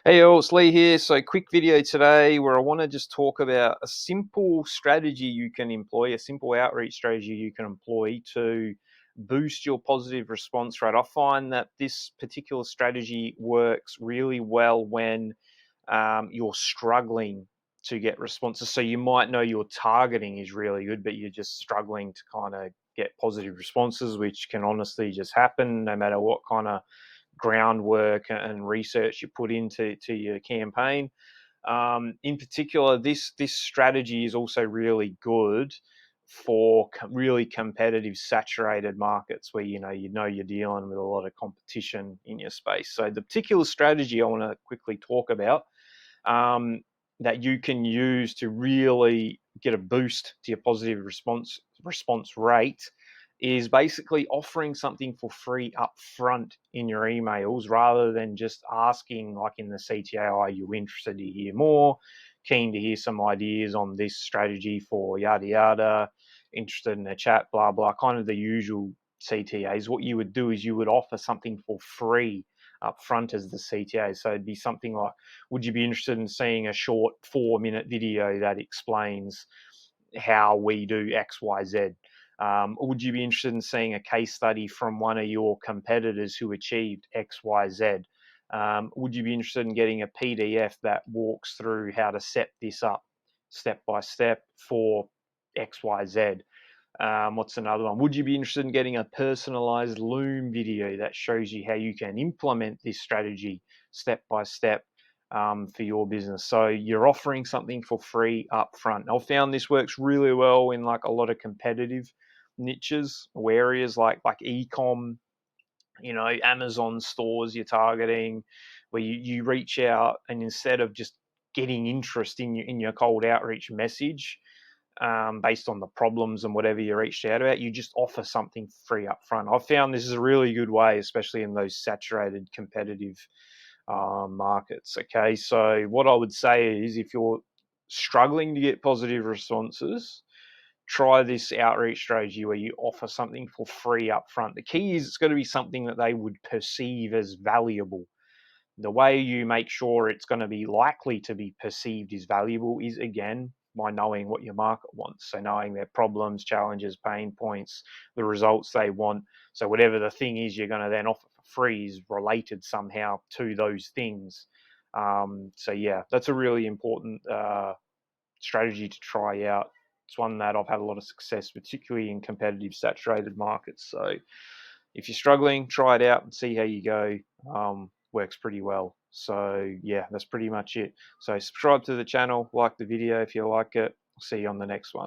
Hey all, it's Lee here. So quick video today where I want to just talk about a simple strategy you can employ, a simple outreach strategy you can employ to boost your positive response rate. I find that this particular strategy works really well when you're struggling to get responses. So you might know your targeting is really good, but you're just struggling to kind of get positive responses, which can honestly just happen no matter what kind of groundwork and research you put into your campaign. In particular, this strategy is also really good for really competitive, saturated markets where you're dealing with a lot of competition in your space. So the particular strategy I want to quickly talk about um, that you can use to really get a boost to your positive response rate is basically offering something for free up front in your emails rather than just asking, like in the CTA, are you interested to hear more? Keen to hear some ideas on this strategy for yada yada, interested in a chat, blah blah, kind of the usual CTAs. What you would do is you would offer something for free up front as the CTA. So it'd be something like, would you be interested in seeing a short 4-minute video that explains how we do XYZ? Would you be interested in seeing a case study from one of your competitors who achieved XYZ? Would you be interested in getting a PDF that walks through how to set this up step by step for XYZ? What's another one? Would you be interested in getting a personalized Loom video that shows you how you can implement this strategy step by step for your business? So you're offering something for free up front. I've found this works really well in like a lot of competitive niches or areas like e-com, Amazon stores you're targeting, where you reach out and instead of just getting interest in your cold outreach message, based on the problems and whatever you reached out about, you just offer something free up front. I've found this is a really good way, especially in those saturated competitive markets. Okay, so what I would say is if you're struggling to get positive responses, try this outreach strategy where you offer something for free up front. The key is it's got to be something that they would perceive as valuable. The way you make sure it's going to be likely to be perceived as valuable is, again, by knowing what your market wants. So knowing their problems, challenges, pain points, the results they want. So whatever the thing is you're going to then offer for free is related somehow to those things. So yeah, that's a really important strategy to try out. It's one that I've had a lot of success, particularly in competitive, saturated markets. So if you're struggling, try it out and see how you go. Works pretty well. So yeah, that's pretty much it. So subscribe to the channel, like the video if you like it. I'll see you on the next one.